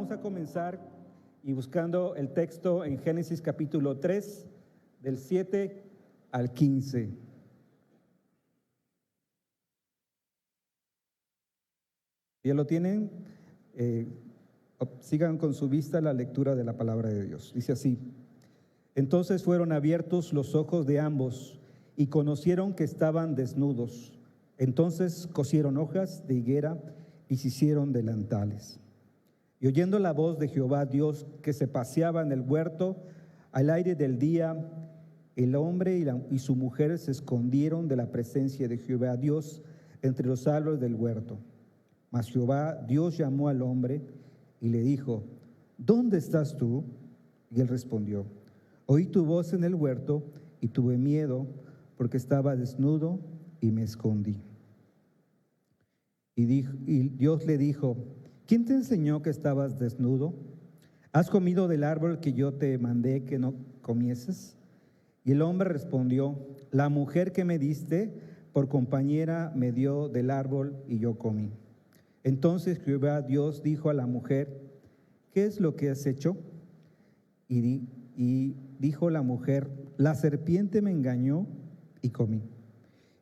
vamos a comenzar y buscando el texto en Génesis capítulo 3, del 7 al 15. ¿Ya lo tienen? Sigan con su vista la lectura de la palabra de Dios. Dice así: Entonces fueron abiertos los ojos de ambos y conocieron que estaban desnudos. Entonces cosieron hojas de higuera y se hicieron delantales. Y oyendo la voz de Jehová Dios que se paseaba en el huerto al aire del día, el hombre y su mujer se escondieron de la presencia de Jehová Dios entre los árboles del huerto. Mas Jehová Dios llamó al hombre y le dijo: ¿Dónde estás tú? Y él respondió: Oí tu voz en el huerto y tuve miedo porque estaba desnudo y me escondí. Y Dios le dijo: ¿Quién te enseñó que estabas desnudo? ¿Has comido del árbol que yo te mandé que no comieses? Y el hombre respondió: La mujer que me diste por compañera me dio del árbol y yo comí. Entonces Jehová Dios dijo a la mujer: ¿Qué es lo que has hecho? Y dijo la mujer: La serpiente me engañó y comí.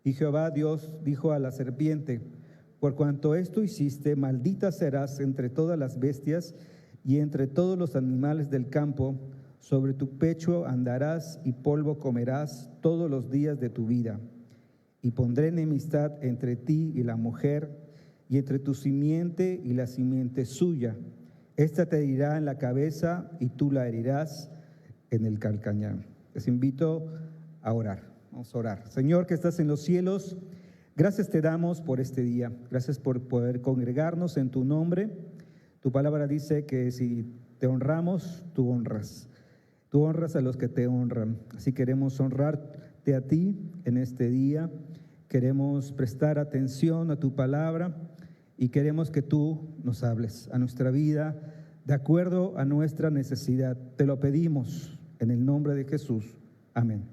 Y Jehová Dios dijo a la serpiente: Por cuanto esto hiciste, maldita serás entre todas las bestias y entre todos los animales del campo. Sobre tu pecho andarás y polvo comerás todos los días de tu vida. Y pondré enemistad entre ti y la mujer, y entre tu simiente y la simiente suya. Esta te herirá en la cabeza y tú la herirás en el calcañar. Les invito a orar. Vamos a orar. Señor, que estás en los cielos, gracias te damos por este día. Gracias por poder congregarnos en tu nombre. Tu palabra dice que si te honramos, tú honras. Tú honras a los que te honran. Así queremos honrarte a ti en este día. Queremos prestar atención a tu palabra y queremos que tú nos hables a nuestra vida de acuerdo a nuestra necesidad. Te lo pedimos en el nombre de Jesús. Amén.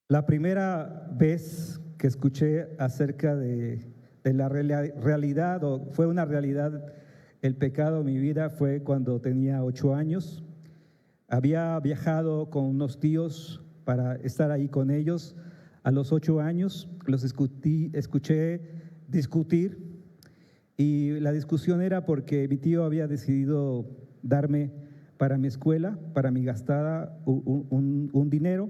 La primera vez que escuché acerca de la realidad, o fue una realidad, el pecado en mi vida, fue cuando tenía 8 años. Había viajado con unos tíos para estar ahí con ellos. A los 8 años los escuché discutir, y la discusión era porque mi tío había decidido darme para mi escuela, para mi gastada, un dinero.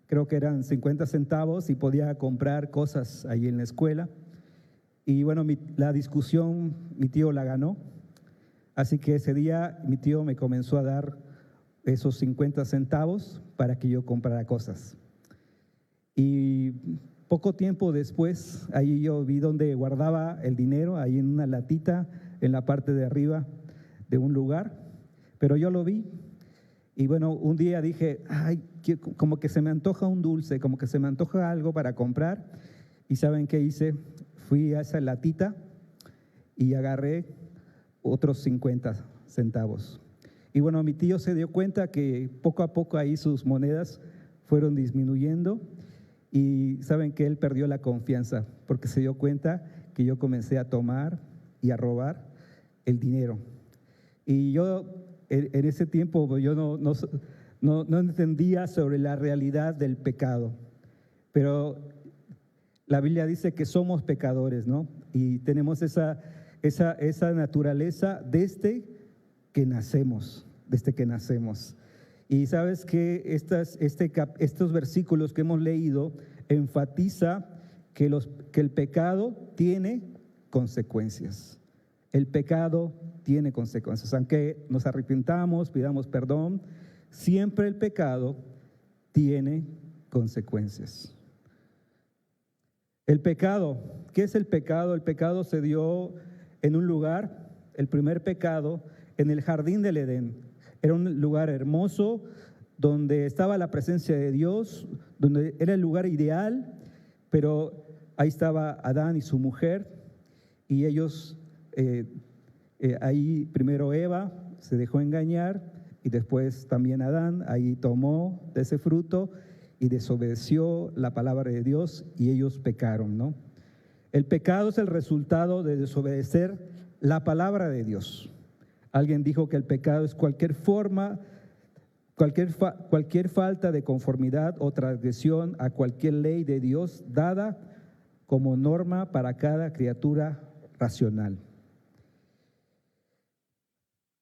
Creo que eran 50 centavos y podía comprar cosas ahí en la escuela. Y bueno, la discusión mi tío la ganó. Así que ese día mi tío me comenzó a dar esos 50 centavos para que yo comprara cosas. Y poco tiempo después, ahí yo vi donde guardaba el dinero, ahí en una latita, en la parte de arriba de un lugar. Pero yo lo vi. Y bueno, un día dije: ay, como que se me antoja un dulce, como que se me antoja algo para comprar. ¿Y saben qué hice? Fui a esa latita y agarré otros 50 centavos. Y bueno, mi tío se dio cuenta que poco a poco ahí sus monedas fueron disminuyendo, y saben que él perdió la confianza porque se dio cuenta que yo comencé a tomar y a robar el dinero. Y yo en ese tiempo yo no entendía sobre la realidad del pecado, pero la Biblia dice que somos pecadores, ¿no? Y tenemos esa naturaleza desde que nacemos. Y sabes que estos versículos que hemos leído enfatiza que el pecado tiene consecuencias. El pecado tiene consecuencias. Aunque nos arrepintamos, pidamos perdón, siempre el pecado tiene consecuencias. El pecado, ¿qué es el pecado? El pecado se dio en un lugar, el primer pecado, en el jardín del Edén. Era un lugar hermoso donde estaba la presencia de Dios, donde era el lugar ideal, pero ahí estaba Adán y su mujer, y ellos, ahí primero Eva se dejó engañar, y después también Adán, ahí tomó de ese fruto y desobedeció la palabra de Dios, y ellos pecaron, ¿no? El pecado es el resultado de desobedecer la palabra de Dios. Alguien dijo que el pecado es cualquier falta de conformidad o transgresión a cualquier ley de Dios dada como norma para cada criatura racional.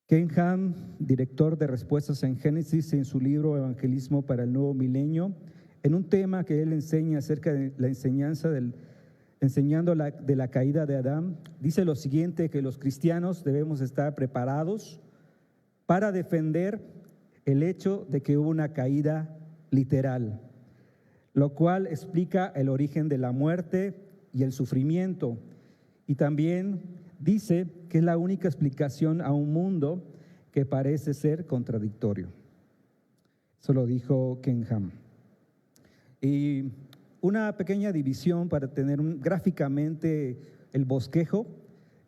Ken Ham, director de Respuestas en Génesis, en su libro Evangelismo para el Nuevo Milenio, en un tema que él enseña acerca de la enseñanza de la caída de Adán, dice lo siguiente, que los cristianos debemos estar preparados para defender el hecho de que hubo una caída literal, lo cual explica el origen de la muerte y el sufrimiento. Y también dice que es la única explicación a un mundo que parece ser contradictorio. Eso lo dijo Ken Ham. Y una pequeña división para tener gráficamente el bosquejo.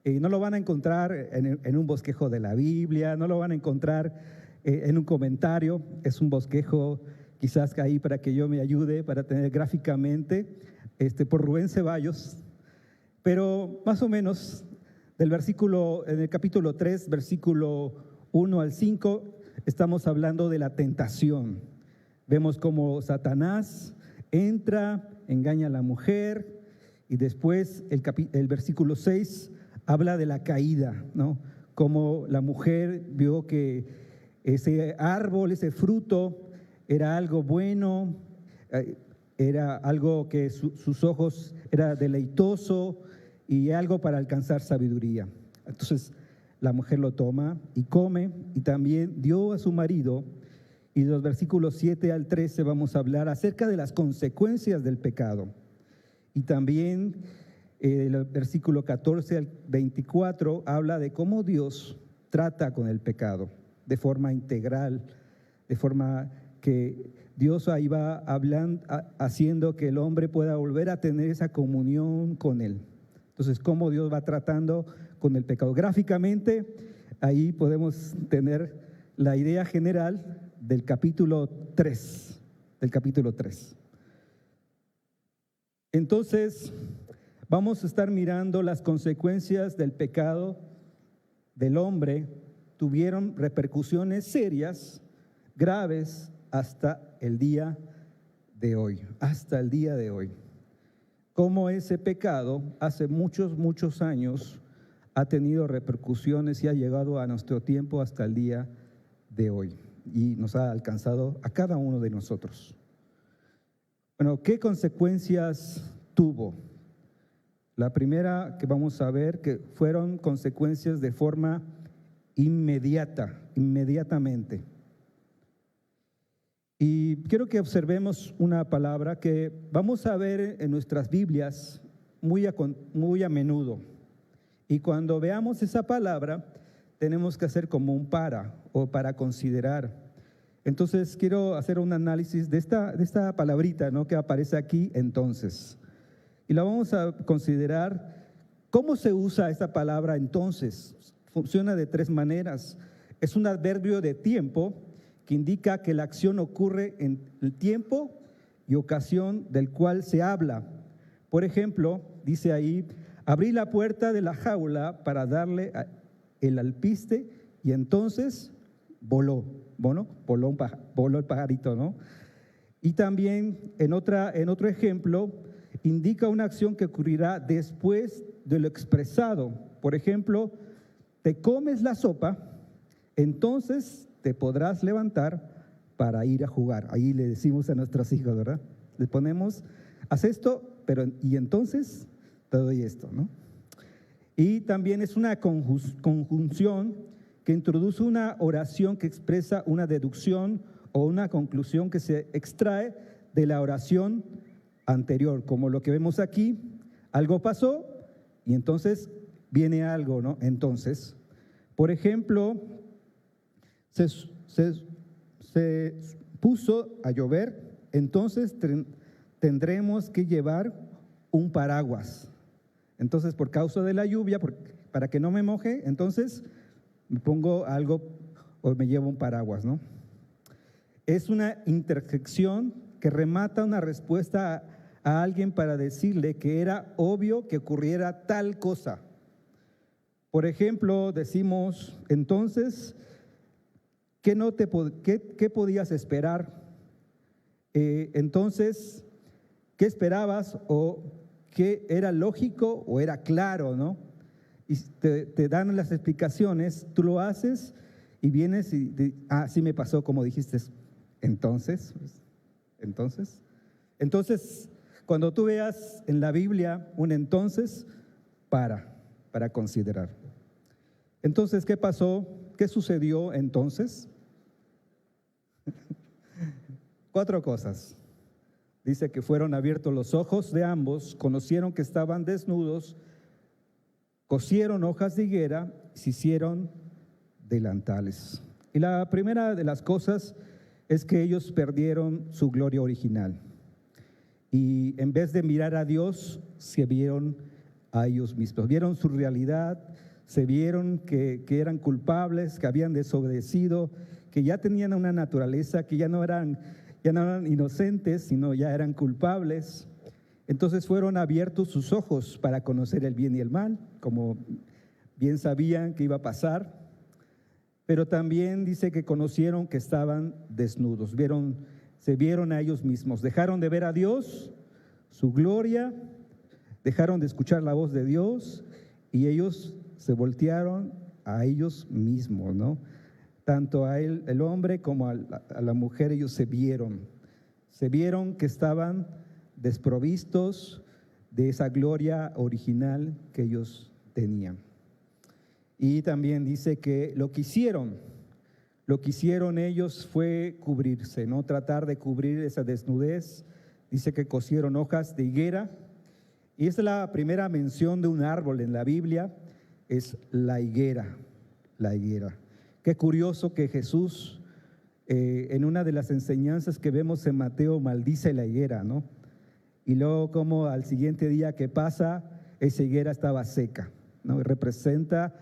No lo van a encontrar en un bosquejo de la Biblia, no lo van a encontrar en un comentario. Es un bosquejo quizás ahí para que yo me ayude para tener gráficamente, por Rubén Ceballos. Pero más o menos en el capítulo 3, versículo 1 al 5, estamos hablando de la tentación. Vemos cómo Satanás entra, engaña a la mujer, y después el versículo 6 habla de la caída, ¿no? Como la mujer vio que ese árbol, ese fruto, era algo bueno, era algo que sus ojos era deleitoso y algo para alcanzar sabiduría. Entonces la mujer lo toma y come, y también dio a su marido. Y de los versículos 7 al 13 vamos a hablar acerca de las consecuencias del pecado. Y también el versículo 14 al 24 habla de cómo Dios trata con el pecado de forma integral, de forma que Dios ahí va hablando, haciendo que el hombre pueda volver a tener esa comunión con Él. Entonces, cómo Dios va tratando con el pecado. Gráficamente, ahí podemos tener la idea general del capítulo 3. Entonces, vamos a estar mirando las consecuencias del pecado del hombre. Tuvieron repercusiones serias, graves, hasta el día de hoy. Cómo ese pecado hace muchos años ha tenido repercusiones y ha llegado a nuestro tiempo hasta el día de hoy. Y nos ha alcanzado a cada uno de nosotros. Bueno, ¿qué consecuencias tuvo? La primera que vamos a ver, que fueron consecuencias de forma inmediatamente. Y quiero que observemos una palabra que vamos a ver en nuestras Biblias muy a menudo. Y cuando veamos esa palabra, tenemos que hacer como un para considerar. Entonces, quiero hacer un análisis de esta palabrita, ¿no?, que aparece aquí, entonces. Y la vamos a considerar. ¿Cómo se usa esta palabra entonces? Funciona de 3 maneras. Es un adverbio de tiempo que indica que la acción ocurre en el tiempo y ocasión del cual se habla. Por ejemplo, dice ahí, abrí la puerta de la jaula para darle el alpiste y entonces voló el pajarito, ¿no? Y también en otro ejemplo indica una acción que ocurrirá después de lo expresado. Por ejemplo, te comes la sopa, entonces te podrás levantar para ir a jugar. Ahí le decimos a nuestros hijos, ¿verdad? Le ponemos, haz esto, y entonces te doy esto, ¿no? Y también es una conjunción que introduce una oración que expresa una deducción o una conclusión que se extrae de la oración anterior, como lo que vemos aquí. Algo pasó y entonces viene algo, ¿no? Entonces, por ejemplo, se puso a llover, entonces tendremos que llevar un paraguas. Entonces, por causa de la lluvia, para que no me moje, entonces me pongo algo o me llevo un paraguas, ¿no? Es una interjección que remata una respuesta a alguien para decirle que era obvio que ocurriera tal cosa. Por ejemplo, decimos, entonces, ¿qué podías esperar? Entonces, ¿qué esperabas? ¿O qué era lógico o era claro, no? Y te dan las explicaciones, tú lo haces y vienes y sí me pasó como dijiste. Entonces, cuando tú veas en la Biblia un entonces, para considerar. Entonces, ¿qué pasó? ¿Qué sucedió entonces? 4 cosas. Dice que fueron abiertos los ojos de ambos, conocieron que estaban desnudos, cosieron hojas de higuera y se hicieron delantales. Y la primera de las cosas es que ellos perdieron su gloria original. Y en vez de mirar a Dios, se vieron a ellos mismos. Vieron su realidad, se vieron que eran culpables, que habían desobedecido, que ya tenían una naturaleza, que ya no eran inocentes, sino ya eran culpables. Entonces fueron abiertos sus ojos para conocer el bien y el mal, como bien sabían que iba a pasar. Pero también dice que conocieron que estaban desnudos, se vieron a ellos mismos, dejaron de ver a Dios, su gloria, dejaron de escuchar la voz de Dios y ellos se voltearon a ellos mismos, ¿no? Tanto a él, el hombre, como a la mujer, ellos se vieron que estaban desprovistos de esa gloria original que ellos tenían. Y también dice que lo que hicieron ellos fue cubrirse, ¿no? Tratar de cubrir esa desnudez. Dice que cosieron hojas de higuera. Y esa es la primera mención de un árbol en la Biblia, es la higuera. Qué curioso que Jesús, en una de las enseñanzas que vemos en Mateo, maldice la higuera, ¿no? Y luego como al siguiente día que pasa, esa higuera estaba seca, ¿no? Y representa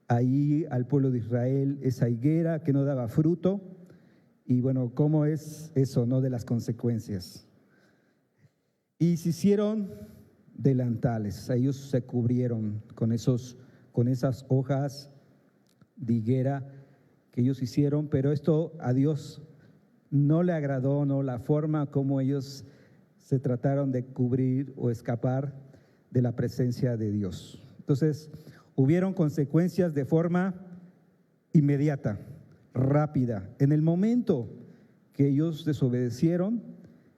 ahí al pueblo de Israel, esa higuera que no daba fruto. Y bueno, ¿cómo es eso, no? De las consecuencias. Y se hicieron delantales, ellos se cubrieron con esas hojas de higuera que ellos hicieron, pero esto a Dios no le agradó, no la forma como ellos se trataron de cubrir o escapar de la presencia de Dios. Entonces, hubieron consecuencias de forma inmediata, rápida. En el momento que ellos desobedecieron,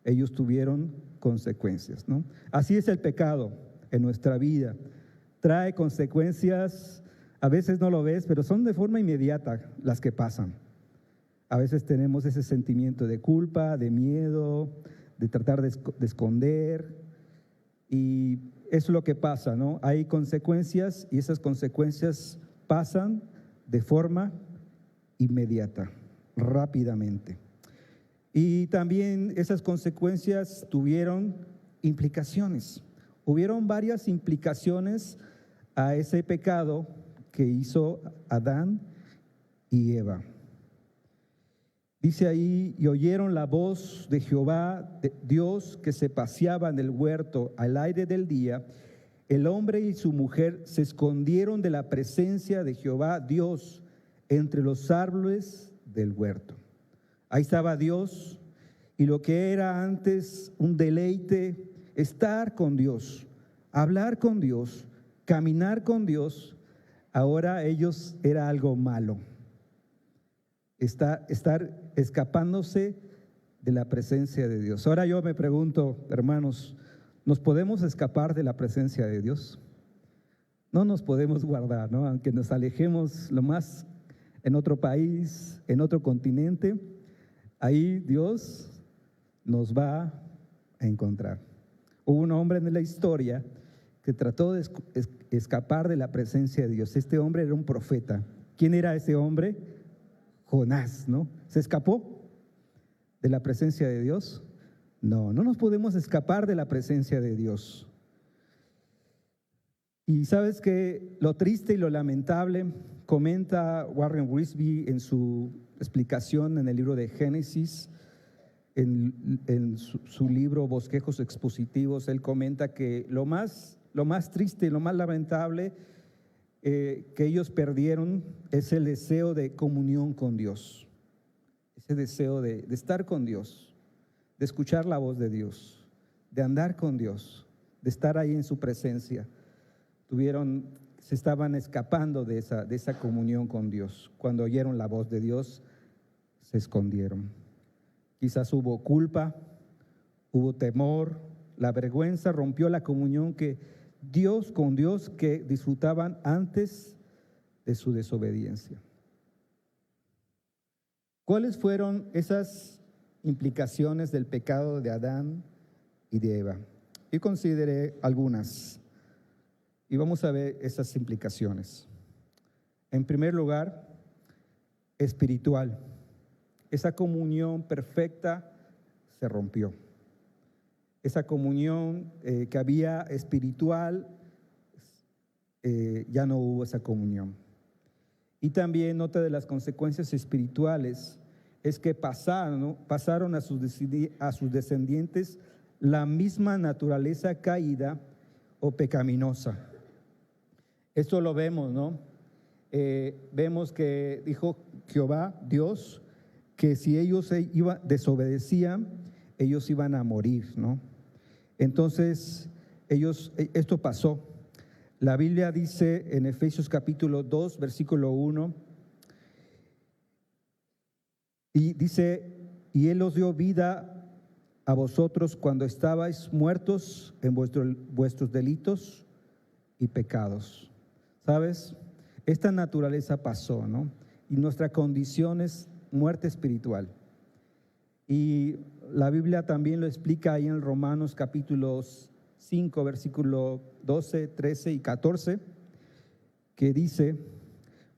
ellos tuvieron consecuencias, ¿no? Así es el pecado en nuestra vida. Trae consecuencias, a veces no lo ves, pero son de forma inmediata las que pasan. A veces tenemos ese sentimiento de culpa, de miedo, de tratar de esconder, y eso es lo que pasa, ¿no? Hay consecuencias y esas consecuencias pasan de forma inmediata, rápidamente. Y también esas consecuencias tuvieron implicaciones. Hubieron varias implicaciones a ese pecado que hizo Adán y Eva. Dice ahí, y oyeron la voz de Jehová, Dios, que se paseaba en el huerto al aire del día. El hombre y su mujer se escondieron de la presencia de Jehová, Dios, entre los árboles del huerto. Ahí estaba Dios, y lo que era antes un deleite, estar con Dios, hablar con Dios, caminar con Dios, ahora ellos era algo malo. Estar escapándose de la presencia de Dios. Ahora yo me pregunto, hermanos, ¿nos podemos escapar de la presencia de Dios? No nos podemos guardar, ¿no? Aunque nos alejemos lo más en otro país, en otro continente, ahí Dios nos va a encontrar. Hubo un hombre en la historia que trató de escapar de la presencia de Dios. Este hombre era un profeta. ¿Quién era ese hombre? Jonás, ¿no? ¿Se escapó de la presencia de Dios? No nos podemos escapar de la presencia de Dios. Y sabes que lo triste y lo lamentable, comenta Warren Wiersbe en su explicación en el libro de Génesis, en su libro Bosquejos Expositivos, él comenta que lo más triste y lo más lamentable que ellos perdieron es el deseo de comunión con Dios, ese deseo de estar con Dios, de escuchar la voz de Dios, de andar con Dios, de estar ahí en su presencia. Se estaban escapando de esa comunión con Dios. Cuando oyeron la voz de Dios, se escondieron. Quizás hubo culpa, hubo temor, la vergüenza rompió la comunión con Dios que disfrutaban antes de su desobediencia. ¿Cuáles fueron esas implicaciones del pecado de Adán y de Eva? Yo consideré algunas y vamos a ver esas implicaciones. En primer lugar, espiritual. Esa comunión perfecta se rompió. Esa comunión que había espiritual, ya no hubo esa comunión. Y también otra de las consecuencias espirituales es que pasaron a sus descendientes la misma naturaleza caída o pecaminosa. Esto lo vemos, ¿no? Vemos que dijo Jehová, Dios, que si ellos desobedecían, ellos iban a morir, ¿no? Entonces, esto pasó. La Biblia dice en Efesios capítulo 2, versículo 1, y dice, y Él os dio vida a vosotros cuando estabais muertos en vuestros delitos y pecados. ¿Sabes? Esta naturaleza pasó, ¿no? Y nuestra condición es muerte espiritual. Y la Biblia también lo explica ahí en Romanos capítulos 5, versículo 12, 13 y 14, que dice,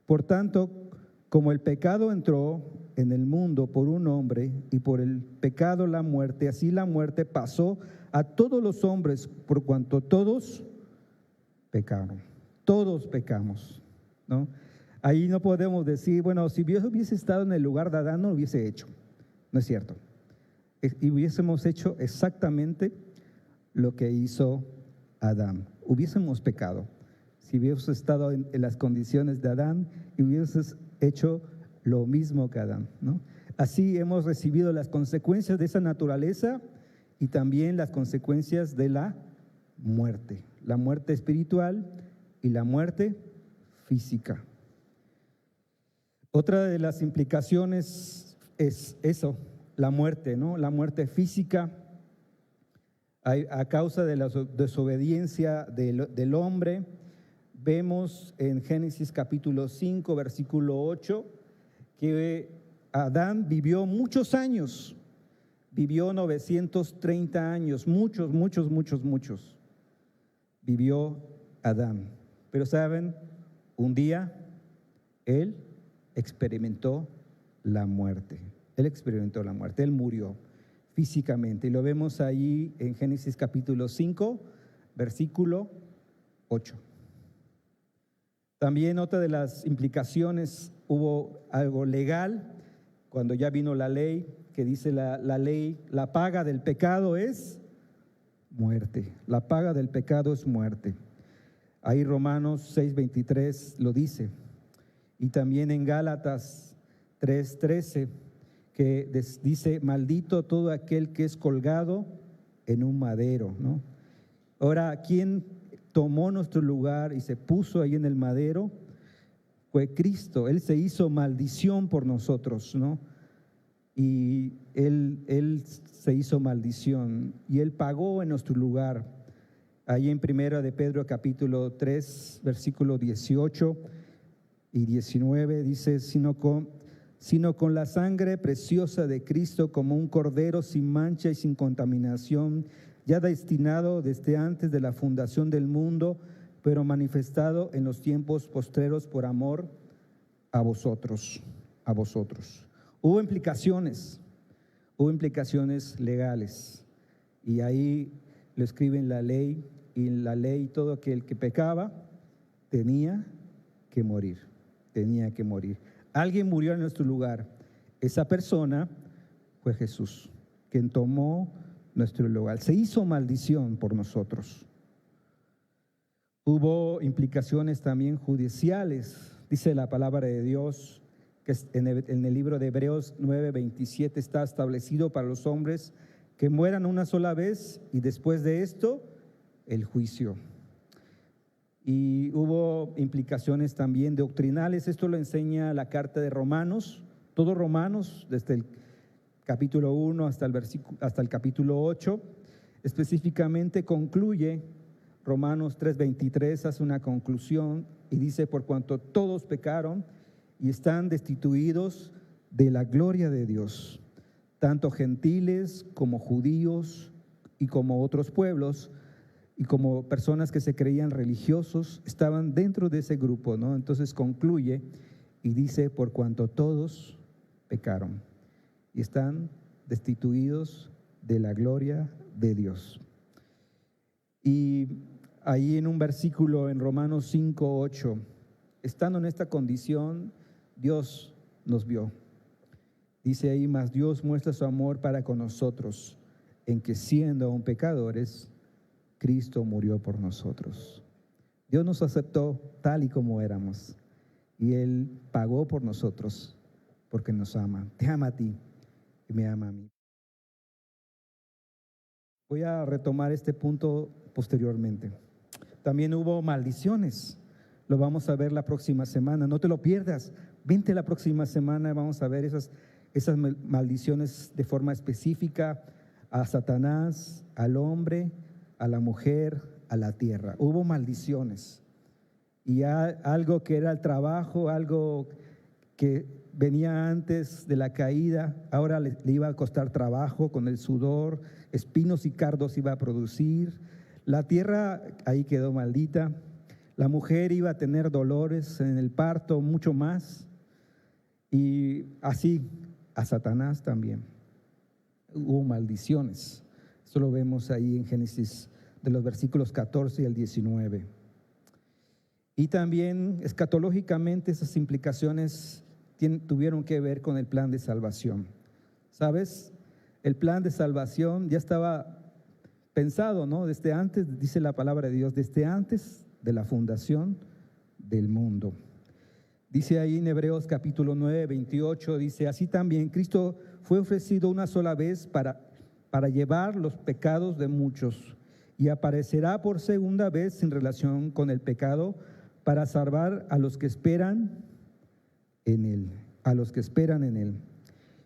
por tanto, como el pecado entró en el mundo por un hombre y por el pecado la muerte, así la muerte pasó a todos los hombres por cuanto todos pecaron. Todos pecamos, ¿no? Ahí no podemos decir, bueno, si Dios hubiese estado en el lugar de Adán, no lo hubiese hecho. No es cierto. Y hubiésemos hecho exactamente lo que hizo Adán. Hubiésemos pecado. Si hubiésemos estado en las condiciones de Adán y hubiésemos hecho lo mismo que Adán, ¿no? Así hemos recibido las consecuencias de esa naturaleza y también las consecuencias de la muerte espiritual y la muerte física. Otra de las implicaciones es eso, la muerte, ¿no? La muerte física a causa de la desobediencia del hombre. Vemos en Génesis capítulo 5, versículo 8, que Adán vivió muchos años, vivió 930 años, muchos. Vivió Adán. Pero saben, un día él experimentó la muerte. Él murió físicamente. Y lo vemos ahí en Génesis capítulo 5, versículo 8. También otra de las implicaciones, hubo algo legal, cuando ya vino la ley, que dice la ley, la paga del pecado es muerte. La paga del pecado es muerte. Ahí Romanos 6:23 lo dice. Y también en Gálatas 3:13, que dice, maldito todo aquel que es colgado en un madero, ¿no? Ahora, ¿quién tomó nuestro lugar y se puso ahí en el madero? Fue Cristo. Él se hizo maldición por nosotros, ¿no? Y Él se hizo maldición y Él pagó en nuestro lugar. Ahí en Primera de Pedro capítulo 3, versículo 18 y 19 dice, sino con la sangre preciosa de Cristo, como un cordero sin mancha y sin contaminación, ya destinado desde antes de la fundación del mundo, pero manifestado en los tiempos postreros por amor a vosotros. Hubo implicaciones legales, y ahí lo escribe en la ley, y en la ley todo aquel que pecaba tenía que morir. Alguien murió en nuestro lugar. Esa persona fue Jesús. quien tomó nuestro lugar. Se hizo maldición por nosotros. Hubo implicaciones también judiciales. Dice la palabra de Dios que en el libro de Hebreos 9:27 está establecido para los hombres que mueran una sola vez y después de esto el juicio. Y hubo implicaciones también doctrinales. Esto lo enseña la carta de Romanos. Todos Romanos, desde el capítulo 1 hasta el capítulo 8, específicamente concluye. Romanos 3:23 hace una conclusión y dice: por cuanto todos pecaron y están destituidos de la gloria de Dios, tanto gentiles como judíos y como otros pueblos, y como personas que se creían religiosos, estaban dentro de ese grupo, ¿no? Entonces concluye y dice: por cuanto todos pecaron y están destituidos de la gloria de Dios. Y ahí en un versículo en Romanos 5:8, estando en esta condición, Dios nos vio. Dice ahí: mas Dios muestra su amor para con nosotros, en que siendo aún pecadores, Cristo murió por nosotros. Dios nos aceptó tal y como éramos, y Él pagó por nosotros porque nos ama. Te ama a ti y me ama a mí. Voy a retomar este punto posteriormente. También hubo maldiciones. Lo vamos a ver la próxima semana. No te lo pierdas. Vente la próxima semana. Vamos a ver esas maldiciones de forma específica a Satanás, al hombre, a la mujer, a la tierra. Hubo maldiciones. Y algo que era el trabajo, algo que venía antes de la caída, ahora le iba a costar trabajo con el sudor, espinos y cardos iba a producir. La tierra ahí quedó maldita. La mujer iba a tener dolores en el parto, mucho más. Y así a Satanás también. Hubo maldiciones. Eso lo vemos ahí en Génesis de los versículos 14 al 19. Y también escatológicamente esas implicaciones tuvieron que ver con el plan de salvación. ¿Sabes? El plan de salvación ya estaba pensado, ¿no? Desde antes, dice la palabra de Dios, desde antes de la fundación del mundo. Dice ahí en Hebreos capítulo 9:28, dice: así también Cristo fue ofrecido una sola vez para llevar los pecados de muchos, y aparecerá por segunda vez en relación con el pecado para salvar a los que esperan en Él, a los que esperan en Él.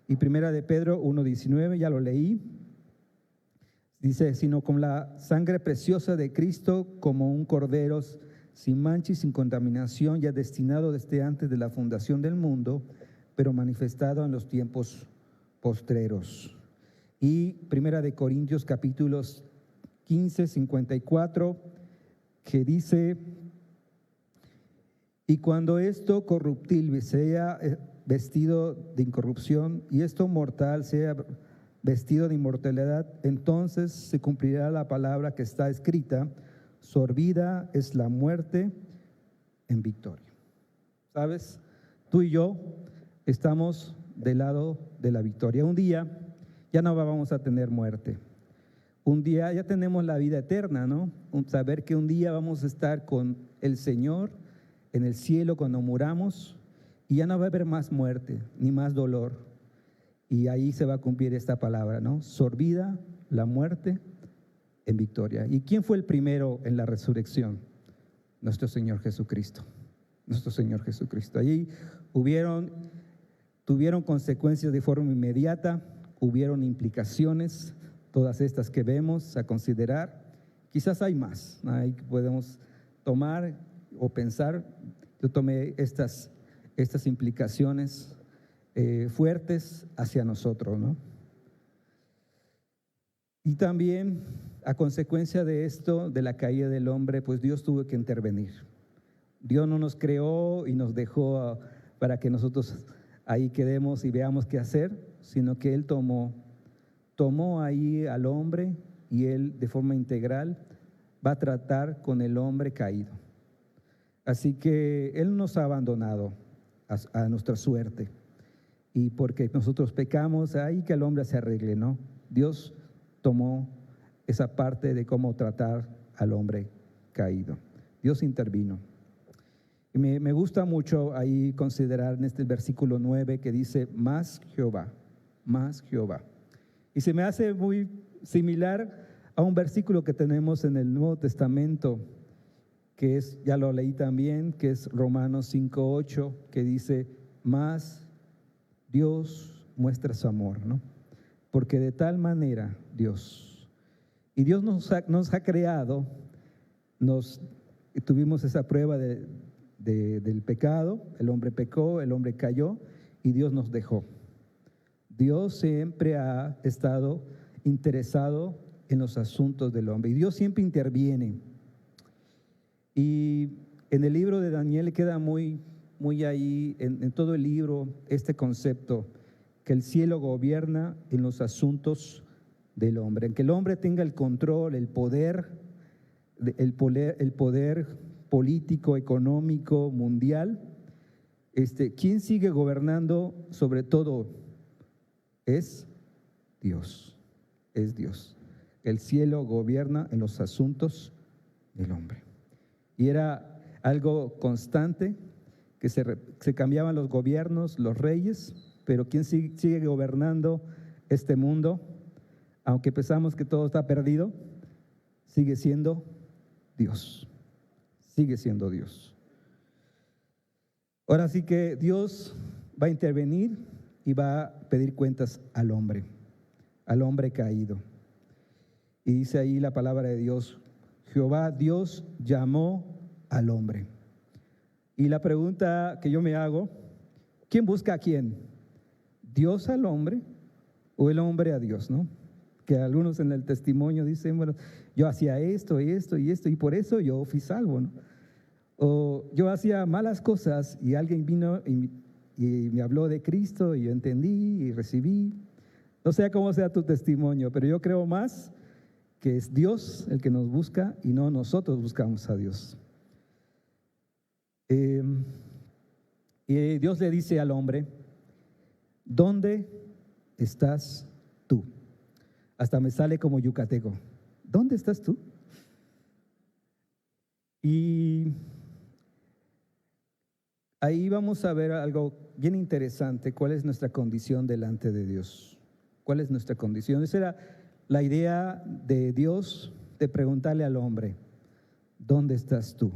Y primera de Pedro 1:19, ya lo leí, dice: sino con la sangre preciosa de Cristo, como un cordero sin mancha y sin contaminación, ya destinado desde antes de la fundación del mundo, pero manifestado en los tiempos postreros. Y primera de Corintios capítulos 15:54, que dice: y cuando esto corruptible sea vestido de incorrupción y esto mortal sea vestido de inmortalidad, entonces se cumplirá la palabra que está escrita: sorbida es la muerte en victoria. ¿Sabes? Tú y yo estamos del lado de la victoria. Un día ya no vamos a tener muerte. Un día ya tenemos la vida eterna, ¿no? Saber que un día vamos a estar con el Señor en el cielo cuando muramos, y ya no va a haber más muerte ni más dolor. Y ahí se va a cumplir esta palabra, ¿no? Sorbida la muerte en victoria. ¿Y quién fue el primero en la resurrección? Nuestro Señor Jesucristo. Nuestro Señor Jesucristo. Allí tuvieron consecuencias de forma inmediata, hubieron implicaciones, todas estas que vemos a considerar. Quizás hay más, ahí podemos tomar o pensar. Yo tomé estas implicaciones fuertes hacia nosotros, ¿no? Y también a consecuencia de esto, de la caída del hombre, pues Dios tuvo que intervenir. Dios no nos creó y nos dejó para que nosotros ahí quedemos y veamos qué hacer, sino que Él tomó ahí al hombre, y Él de forma integral va a tratar con el hombre caído. Así que Él nos ha abandonado a nuestra suerte, y porque nosotros pecamos, ahí que el hombre se arregle, ¿no? Dios tomó esa parte de cómo tratar al hombre caído. Dios intervino. Y me gusta mucho ahí considerar en este versículo 9 que dice, más Jehová, más Jehová. Y se me hace muy similar a un versículo que tenemos en el Nuevo Testamento, que es, ya lo leí también, que es Romanos 5:8, que dice, más Dios muestra su amor, ¿no? Porque de tal manera Dios, y Dios nos ha creado, tuvimos esa prueba del pecado, el hombre pecó, el hombre cayó y Dios nos dejó. Dios siempre ha estado interesado en los asuntos del hombre y Dios siempre interviene. Y en el libro de Daniel queda muy ahí, en todo el libro, este concepto, que el cielo gobierna en los asuntos del hombre, en que el hombre tenga el control, el poder político, económico, mundial. ¿Quién sigue gobernando sobre todo? Es Dios, es Dios. El cielo gobierna en los asuntos del hombre. Y era algo constante, que se cambiaban los gobiernos, los reyes, pero ¿quién sigue gobernando este mundo? Aunque pensamos que todo está perdido, sigue siendo Dios, sigue siendo Dios. Ahora sí que Dios va a intervenir y va a pedir cuentas al hombre caído. Y dice ahí la palabra de Dios, Jehová Dios llamó al hombre. Y la pregunta que yo me hago, ¿quién busca a quién? ¿Dios al hombre o el hombre a Dios, no? Que algunos en el testimonio dicen, bueno, yo hacía esto y esto y esto y por eso yo fui salvo, ¿no? O yo hacía malas cosas y alguien vino y me habló de Cristo y yo entendí y recibí. No sé cómo sea tu testimonio, pero yo creo más que es Dios el que nos busca y no nosotros buscamos a Dios. Y Dios le dice al hombre, ¿dónde estás tú? Hasta me sale como yucateco. ¿Dónde estás tú? Y ahí vamos a ver algo bien interesante, cuál es nuestra condición delante de Dios. ¿Cuál es nuestra condición? Esa era la idea de Dios de preguntarle al hombre, ¿dónde estás tú?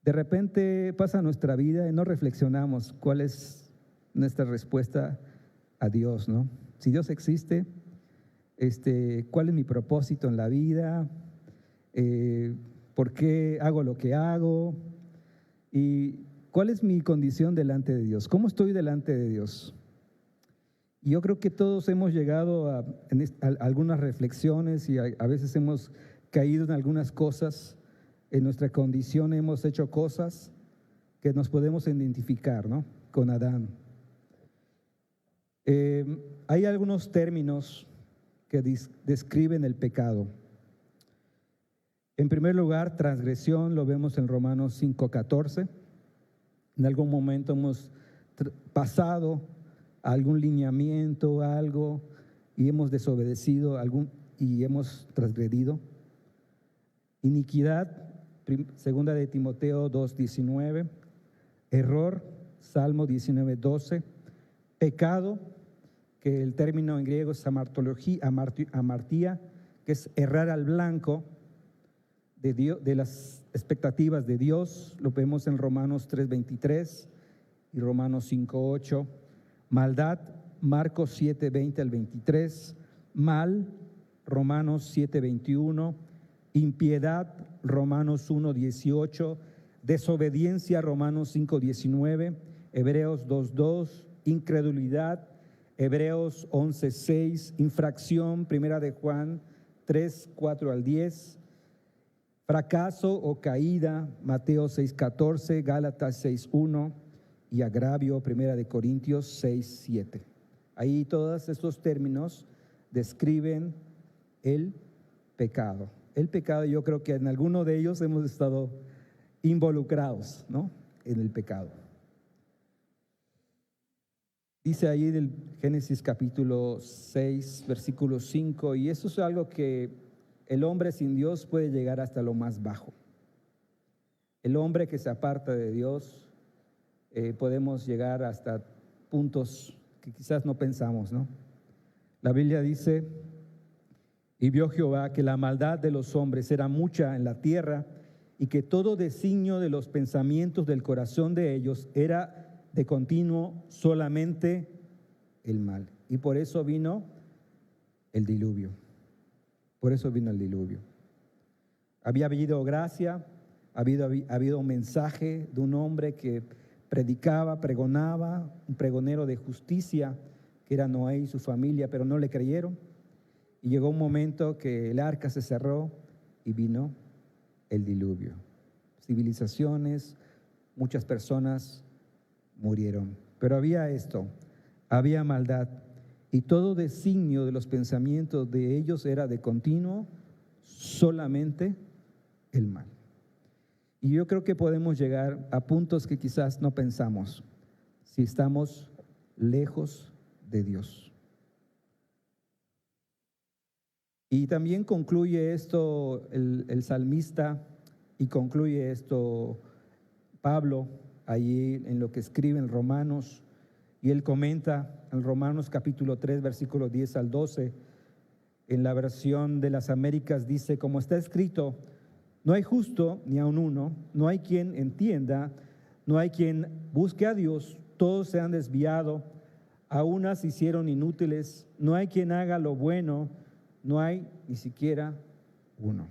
De repente pasa nuestra vida y no reflexionamos cuál es nuestra respuesta a Dios, ¿no? Si Dios existe, ¿cuál es mi propósito en la vida? ¿Por qué hago lo que hago? ¿Y cuál es mi condición delante de Dios? ¿Cómo estoy delante de Dios? Y yo creo que todos hemos llegado a algunas reflexiones y a veces hemos caído en algunas cosas. En nuestra condición hemos hecho cosas que nos podemos identificar, ¿no? Con Adán. Hay algunos términos que describen el pecado. En primer lugar, transgresión, lo vemos en Romanos 5:14. En algún momento hemos pasado a algún lineamiento, algo, y hemos desobedecido y hemos transgredido. Iniquidad, segunda de Timoteo 2:19. Error, Salmo 19:12. Pecado, que el término en griego es amartía, que es errar al blanco de las expectativas de Dios. Lo vemos en Romanos 3:23 y Romanos 5:8. Maldad, Marcos 7:20 al 23. Mal, Romanos 7:21. Impiedad, Romanos 1:18. Desobediencia, Romanos 5:19. Hebreos 2:2. Incredulidad, Hebreos 11:6. Infracción, primera de Juan 3:4 al 10. Fracaso o caída, Mateo 6:14, Gálatas 6:1 y agravio, primera de Corintios 6:7. Ahí todos estos términos describen el pecado. El pecado, yo creo que en alguno de ellos hemos estado involucrados, ¿no? En el pecado. Dice ahí del Génesis capítulo 6, versículo 5, y eso es algo que el hombre sin Dios puede llegar hasta lo más bajo. El hombre que se aparta de Dios, podemos llegar hasta puntos que quizás no pensamos, ¿no? La Biblia dice, y vio Jehová que la maldad de los hombres era mucha en la tierra, y que todo designio de los pensamientos del corazón de ellos era de continuo solamente el mal. Y por eso vino el diluvio. Por eso vino el diluvio. Había habido gracia, había habido un mensaje de un hombre que predicaba, pregonaba, un pregonero de justicia, que era Noé y su familia, pero no le creyeron. Y llegó un momento que el arca se cerró y vino el diluvio. Civilizaciones, muchas personas murieron. Pero había esto, había maldad, y todo designio de los pensamientos de ellos era de continuo solamente el mal. Y yo creo que podemos llegar a puntos que quizás no pensamos si estamos lejos de Dios. Y también concluye esto el salmista, y concluye esto Pablo allí en lo que escribe en Romanos, y él comenta en Romanos capítulo 3, versículo 10 al 12, en la versión de las Américas dice, como está escrito, no hay justo ni aun uno, no hay quien entienda, no hay quien busque a Dios, todos se han desviado, a unas se hicieron inútiles, no hay quien haga lo bueno, no hay ni siquiera uno.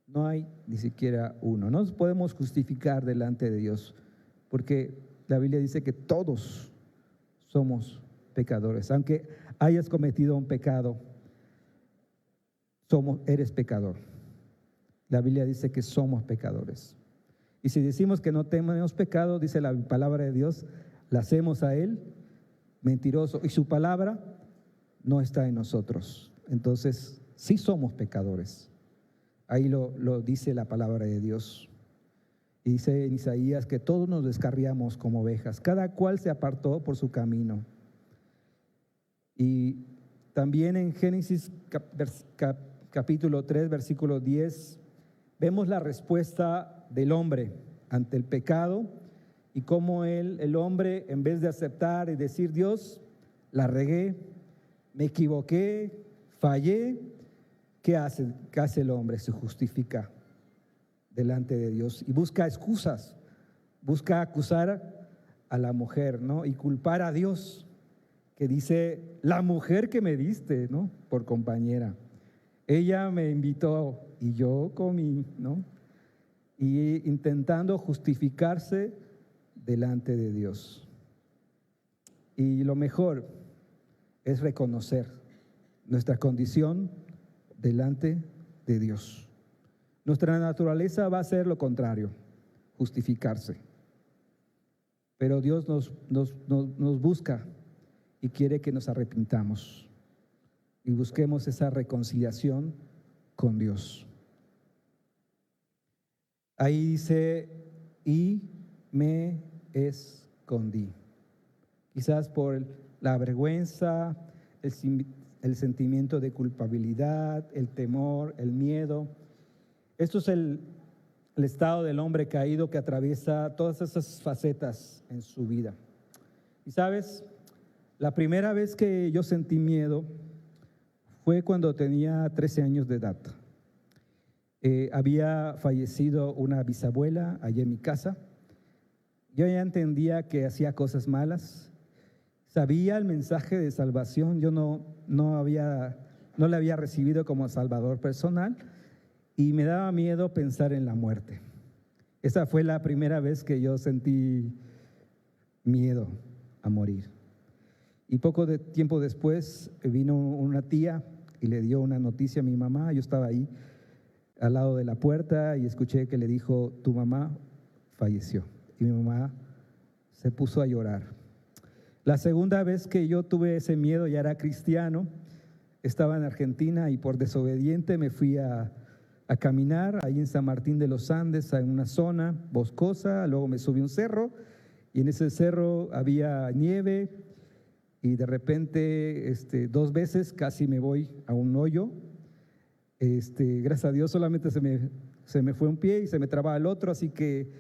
No hay ni siquiera uno. No nos podemos justificar delante de Dios, porque la Biblia dice que todos somos pecadores. Aunque hayas cometido un pecado, eres pecador. La Biblia dice que somos pecadores. Y si decimos que no tenemos pecado, dice la palabra de Dios, la hacemos a Él mentiroso, y su palabra no está en nosotros. Entonces, sí somos pecadores. Ahí lo dice la palabra de Dios. Y dice en Isaías que todos nos descarriamos como ovejas, cada cual se apartó por su camino. Y también en Génesis capítulo 3, versículo 10, vemos la respuesta del hombre ante el pecado, y cómo el hombre, en vez de aceptar y decir, Dios, la regué, me equivoqué, fallé, ¿qué hace el hombre? Se justifica delante de Dios y busca excusas, busca acusar a la mujer, ¿no? Y culpar a Dios, que dice, la mujer que me diste, ¿no? Por compañera. Ella me invitó y yo comí, ¿no? Y intentando justificarse delante de Dios. Y lo mejor es reconocer nuestra condición delante de Dios. Nuestra naturaleza va a ser lo contrario, justificarse. Pero Dios nos busca y quiere que nos arrepintamos y busquemos esa reconciliación con Dios. Ahí dice, y me escondí. Quizás por la vergüenza, el sentimiento de culpabilidad, el temor, el miedo. Esto es el estado del hombre caído que atraviesa todas esas facetas en su vida. Y sabes, la primera vez que yo sentí miedo fue cuando tenía 13 años de edad. Había fallecido una bisabuela allá en mi casa. Yo ya entendía que hacía cosas malas. Sabía el mensaje de salvación. Yo no le había recibido como salvador personal, y me daba miedo pensar en la muerte. Esa fue la primera vez que yo sentí miedo a morir. Y poco de tiempo después vino una tía y le dio una noticia a mi mamá. Yo estaba ahí al lado de la puerta y escuché que le dijo, tu mamá falleció. Y mi mamá se puso a llorar. La segunda vez que yo tuve ese miedo, ya era cristiano, estaba en Argentina y por desobediente me fui a caminar ahí en San Martín de los Andes, en una zona boscosa. Luego me subí a un cerro y en ese cerro había nieve y de repente 2 veces casi me voy a un hoyo. Gracias a Dios solamente se me fue un pie y se me traba el otro, así que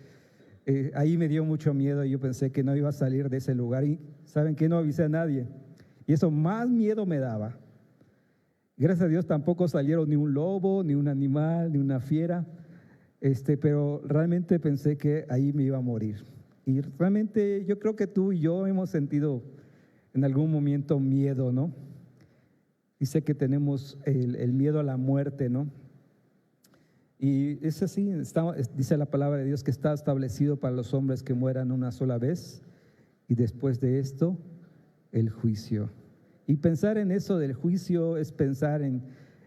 ahí me dio mucho miedo y yo pensé que no iba a salir de ese lugar y ¿saben qué? No avisé a nadie y eso más miedo me daba. Gracias a Dios tampoco salieron ni un lobo, ni un animal, ni una fiera, pero realmente pensé que ahí me iba a morir. Y realmente yo creo que tú y yo hemos sentido en algún momento miedo, ¿no? Dice que tenemos el miedo a la muerte, ¿no? Y es así, dice la palabra de Dios que está establecido para los hombres que mueran una sola vez y después de esto, el juicio. Y pensar en eso del juicio es pensar en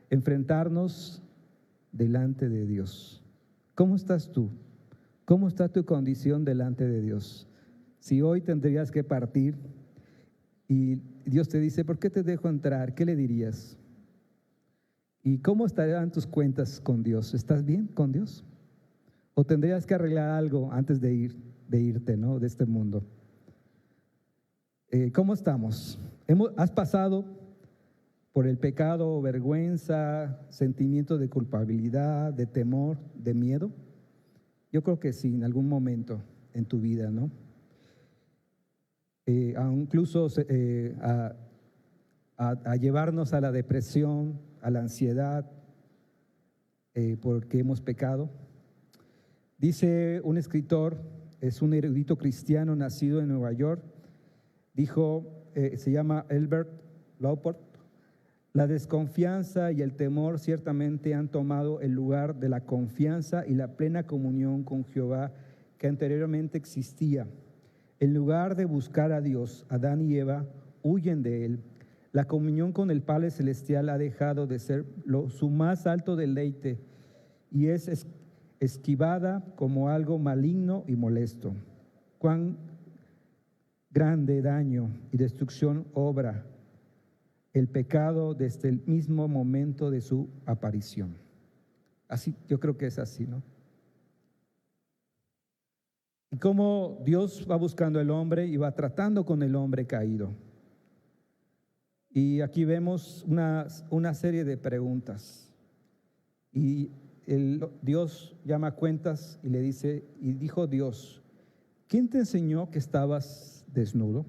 enfrentarnos delante de Dios. ¿Cómo estás tú? ¿Cómo está tu condición delante de Dios? Si hoy tendrías que partir y Dios te dice, ¿por qué te dejo entrar? ¿Qué le dirías? ¿Y cómo estarían tus cuentas con Dios? ¿Estás bien con Dios? ¿O tendrías que arreglar algo antes de irte, ¿no? De este mundo? ¿Cómo estamos? ¿Has pasado por el pecado, vergüenza, sentimiento de culpabilidad, de temor, de miedo? Yo creo que sí, en algún momento en tu vida, ¿no? Incluso a llevarnos a la depresión, a la ansiedad, porque hemos pecado. Dice un escritor, es un erudito cristiano nacido en Nueva York, dijo, se llama Albert Lauport, la desconfianza y el temor ciertamente han tomado el lugar de la confianza y la plena comunión con Jehová que anteriormente existía. En lugar de buscar a Dios, Adán y Eva huyen de él. La comunión con el Padre Celestial ha dejado de ser su más alto deleite y es esquivada como algo maligno y molesto. Cuán grande daño y destrucción obra el pecado desde el mismo momento de su aparición. Así, yo creo que es así, ¿no? Y cómo Dios va buscando al hombre y va tratando con el hombre caído. Y aquí vemos una serie de preguntas. Y Dios llama a cuentas y le dice, y dijo Dios, ¿quién te enseñó que estabas desnudo?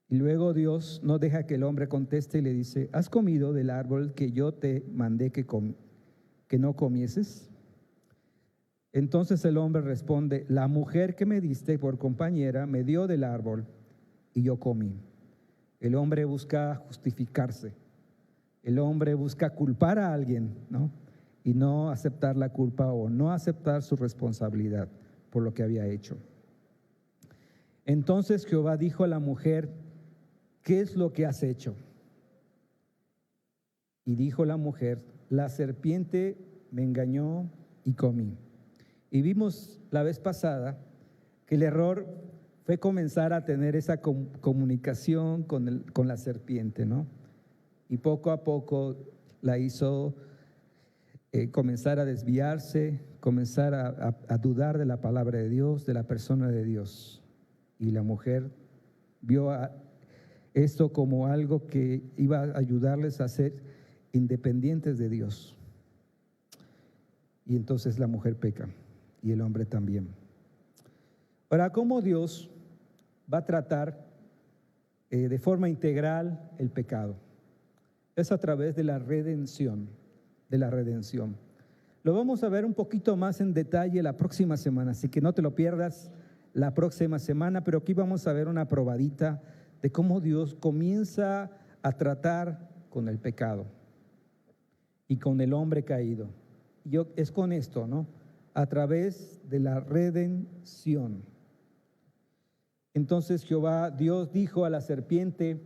Y luego Dios no deja que el hombre conteste y le dice, ¿has comido del árbol que yo te mandé que no comieses? Entonces el hombre responde, la mujer que me diste por compañera me dio del árbol y yo comí. El hombre busca justificarse. El hombre busca culpar a alguien, ¿no? Y no aceptar la culpa o no aceptar su responsabilidad por lo que había hecho. Entonces Jehová dijo a la mujer, ¿qué es lo que has hecho? Y dijo la mujer, la serpiente me engañó y comí. Y vimos la vez pasada que el error fue comenzar a tener esa comunicación con la serpiente, ¿no? Y poco a poco la hizo comenzar a desviarse, comenzar a dudar de la palabra de Dios, de la persona de Dios. Y la mujer vio esto como algo que iba a ayudarles a ser independientes de Dios. Y entonces la mujer peca y el hombre también. Ahora, ¿cómo Dios va a tratar de forma integral el pecado? Es a través de la redención, Lo vamos a ver un poquito más en detalle la próxima semana, así que no te lo pierdas la próxima semana, pero aquí vamos a ver una probadita de cómo Dios comienza a tratar con el pecado y con el hombre caído. Es con esto, ¿no? A través de la redención. Entonces Dios dijo a la serpiente,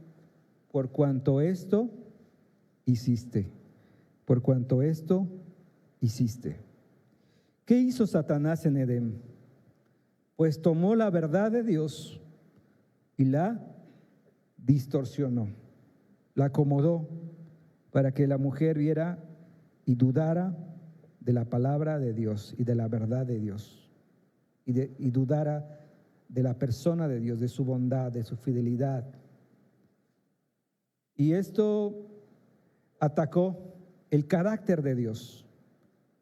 por cuanto esto hiciste, por cuanto esto hiciste. ¿Qué hizo Satanás en Edén? Pues tomó la verdad de Dios y la distorsionó, la acomodó para que la mujer viera y dudara de la palabra de Dios y de la verdad de Dios y dudara de la persona de Dios, de su bondad, de su fidelidad, Y esto atacó el carácter de Dios.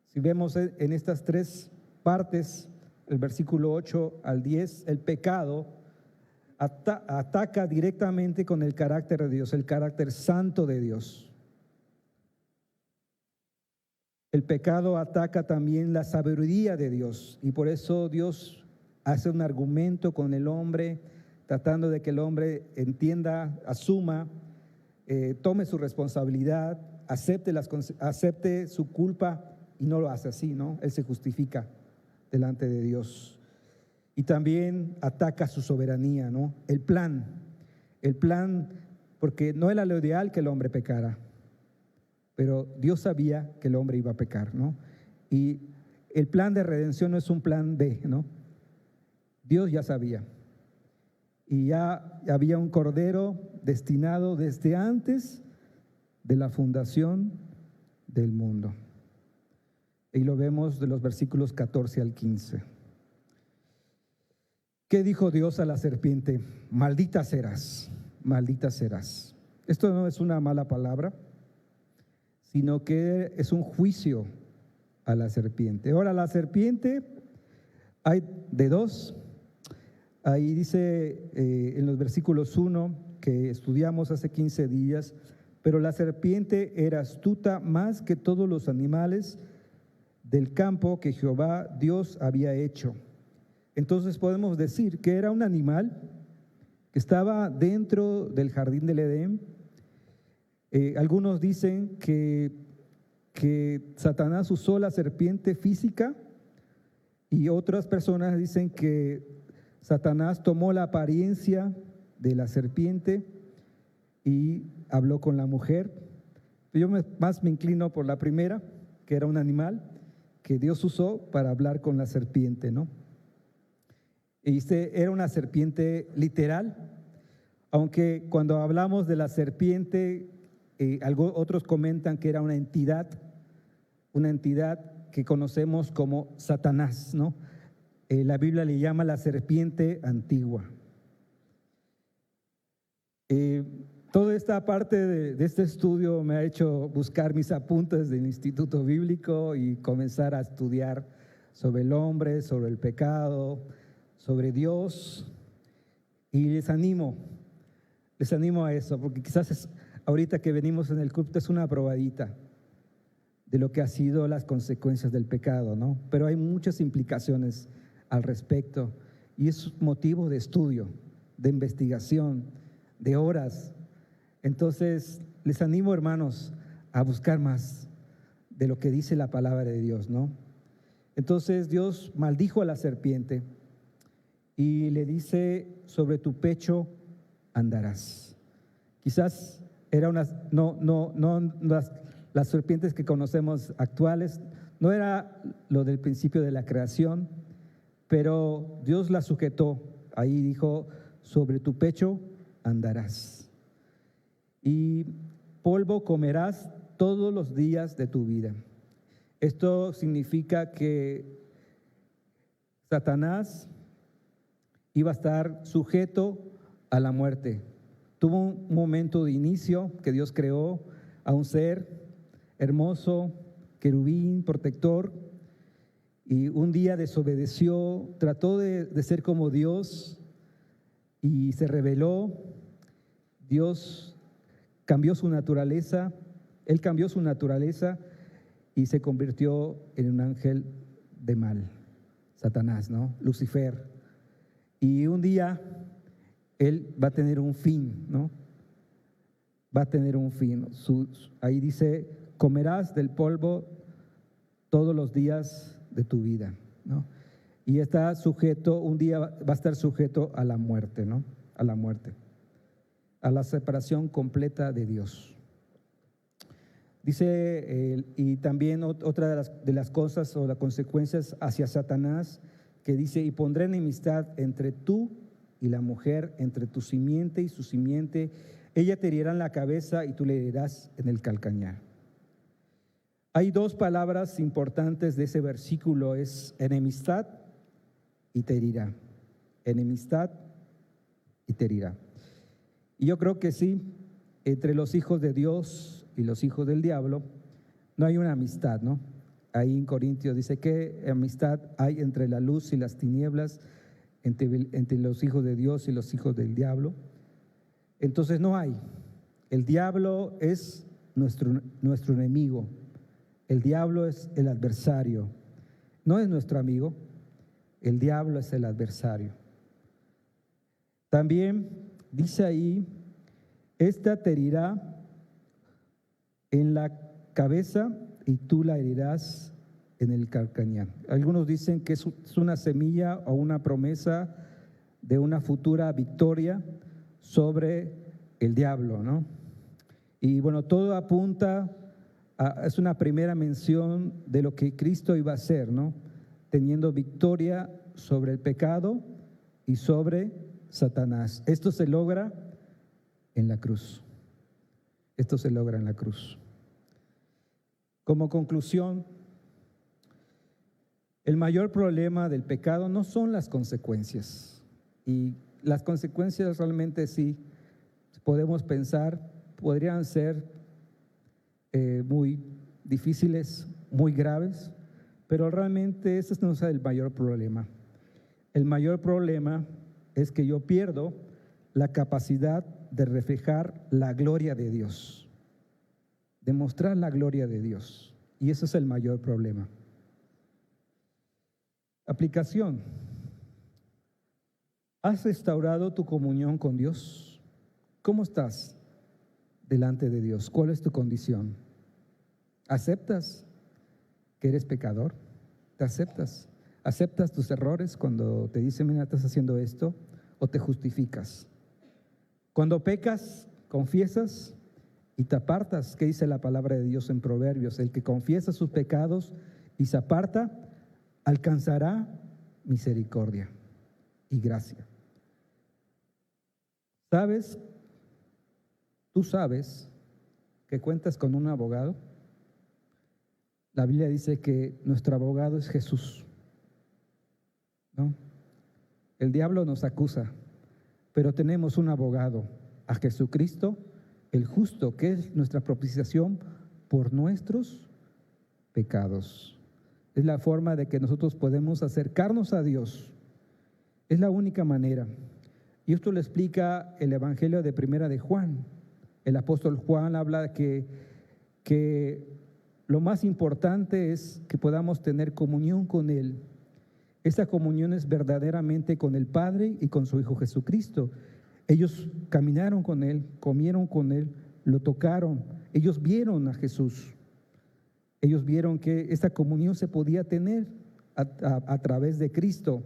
Si vemos en estas tres partes, el versículo 8 al 10, el pecado ataca directamente con el carácter de Dios, el carácter santo de Dios. El pecado ataca también la sabiduría de Dios, y por eso Dios hace un argumento con el hombre, tratando de que el hombre entienda, asuma, tome su responsabilidad, acepte su culpa, y no lo hace así, ¿no? Él se justifica delante de Dios. Y también ataca su soberanía, ¿no? El plan, porque no era lo ideal que el hombre pecara, pero Dios sabía que el hombre iba a pecar, ¿no? Y el plan de redención no es un plan B, ¿no? Dios ya sabía. Y ya había un cordero destinado desde antes de la fundación del mundo. Y lo vemos de los versículos 14 al 15. ¿Qué dijo Dios a la serpiente? Maldita serás, maldita serás. Esto no es una mala palabra, sino que es un juicio a la serpiente. Ahora, la serpiente hay de dos. Ahí dice en los versículos 1 que estudiamos hace 15 días, pero la serpiente era astuta más que todos los animales del campo que Jehová Dios había hecho. Entonces podemos decir que era un animal que estaba dentro del jardín del Edén. Algunos dicen que Satanás usó la serpiente física, y otras personas dicen que Satanás tomó la apariencia de la serpiente y habló con la mujer. Yo más me inclino por la primera, que era un animal que Dios usó para hablar con la serpiente, ¿no? Y era una serpiente literal, aunque cuando hablamos de la serpiente, otros comentan que era una entidad que conocemos como Satanás, ¿no? La Biblia le llama la serpiente antigua. Toda esta parte de este estudio me ha hecho buscar mis apuntes del Instituto Bíblico y comenzar a estudiar sobre el hombre, sobre el pecado, sobre Dios. Y les animo a eso, porque quizás ahorita que venimos en el culto es una probadita de lo que ha sido las consecuencias del pecado, ¿no? Pero hay muchas implicaciones al respecto, y es motivo de estudio, de investigación, de horas. Entonces, les animo, hermanos, a buscar más de lo que dice la palabra de Dios, ¿no? Entonces, Dios maldijo a la serpiente y le dice: sobre tu pecho andarás. Quizás era las serpientes que conocemos actuales, no era lo del principio de la creación, pero Dios la sujetó. Ahí dijo: sobre tu pecho andarás, y polvo comerás todos los días de tu vida. Esto significa que Satanás iba a estar sujeto a la muerte. Tuvo un momento de inicio que Dios creó a un ser hermoso, querubín, protector, y un día desobedeció, trató de ser como Dios y se rebeló. Dios cambió su naturaleza, él cambió su naturaleza y se convirtió en un ángel de mal, Satanás, ¿no? Lucifer. Y un día él va a tener un fin, ¿no? Va a tener un fin. Ahí dice: comerás del polvo todos los días de tu vida, ¿no? Y está sujeto, un día va a estar sujeto a la muerte, ¿no? A la muerte, a la separación completa de Dios. Dice, y también otra de las cosas o las consecuencias hacia Satanás, que dice: y pondré enemistad entre tú y la mujer, entre tu simiente y su simiente. Ella te herirá en la cabeza y tú le herirás en el calcañar. Hay dos palabras importantes de ese versículo: es enemistad y te herirá. Enemistad y te herirá. Y yo creo que sí, entre los hijos de Dios y los hijos del diablo no hay una amistad, ¿no? Ahí en Corintios dice que amistad hay entre la luz y las tinieblas, entre los hijos de Dios y los hijos del diablo. Entonces no hay. El diablo es nuestro enemigo. El diablo es el adversario. No es nuestro amigo. El diablo es el adversario. También dice ahí, esta te herirá en la cabeza y tú la herirás en el calcañar. Algunos dicen que es una semilla o una promesa de una futura victoria sobre el diablo, ¿no? Y bueno, todo apunta es una primera mención de lo que Cristo iba a hacer, ¿no? Teniendo victoria sobre el pecado y sobre Satanás. Esto se logra en la cruz. Esto se logra en la cruz. Como conclusión, el mayor problema del pecado no son las consecuencias. Y las consecuencias realmente sí, podemos pensar, podrían ser muy difíciles, muy graves, pero realmente ese no es el mayor problema. El mayor problema es que yo pierdo la capacidad de reflejar la gloria de Dios, de mostrar la gloria de Dios. Y ese es el mayor problema. Aplicación. ¿Has restaurado tu comunión con Dios? ¿Cómo estás delante de Dios? ¿Cuál es tu condición? ¿Aceptas que eres pecador? ¿Te aceptas? ¿Aceptas tus errores cuando te dicen, mira, estás haciendo esto? ¿O te justificas? Cuando pecas, confiesas y te apartas. ¿Qué dice la palabra de Dios en Proverbios? El que confiesa sus pecados y se aparta, alcanzará misericordia y gracia. ¿Sabes? ¿Tú sabes que cuentas con un abogado? La Biblia dice que nuestro abogado es Jesús, ¿no? El diablo nos acusa, pero tenemos un abogado, a Jesucristo, el justo, que es nuestra propiciación por nuestros pecados. Es la forma de que nosotros podemos acercarnos a Dios. Es la única manera. Y esto lo explica el Evangelio de Primera de Juan. El apóstol Juan habla que lo más importante es que podamos tener comunión con Él. Esa comunión es verdaderamente con el Padre y con su Hijo Jesucristo. Ellos caminaron con Él, comieron con Él, lo tocaron. Ellos vieron a Jesús. Ellos vieron que esa comunión se podía tener a través de Cristo.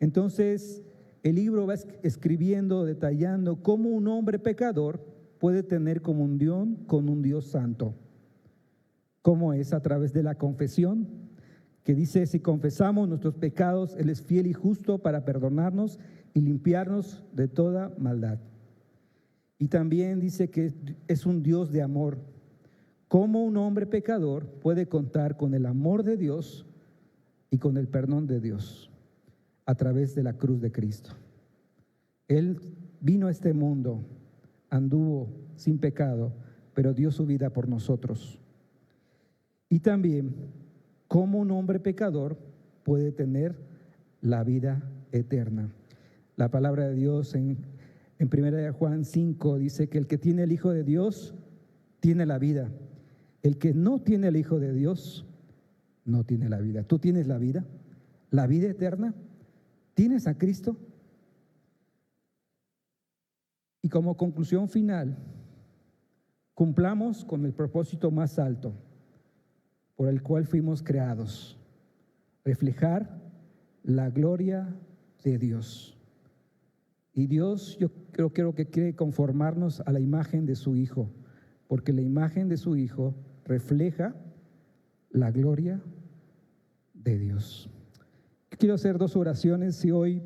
Entonces, el libro va escribiendo, detallando cómo un hombre pecador puede tener comunión con un Dios santo. ¿Cómo es? A través de la confesión, que dice, si confesamos nuestros pecados, Él es fiel y justo para perdonarnos y limpiarnos de toda maldad. Y también dice que es un Dios de amor. ¿Cómo un hombre pecador puede contar con el amor de Dios y con el perdón de Dios? A través de la cruz de Cristo. Él vino a este mundo, anduvo sin pecado, pero dio su vida por nosotros. Y también, ¿cómo un hombre pecador puede tener la vida eterna? La palabra de Dios en 1 Juan 5 dice que el que tiene el Hijo de Dios tiene la vida. El que no tiene el Hijo de Dios no tiene la vida. ¿Tú tienes la vida eterna? ¿Tienes a Cristo? Y como conclusión final, cumplamos con el propósito más alto por el cual fuimos creados: reflejar la gloria de Dios. Y Dios, yo creo que quiere conformarnos a la imagen de su Hijo, porque la imagen de su Hijo refleja la gloria de Dios. Quiero hacer dos oraciones. Si hoy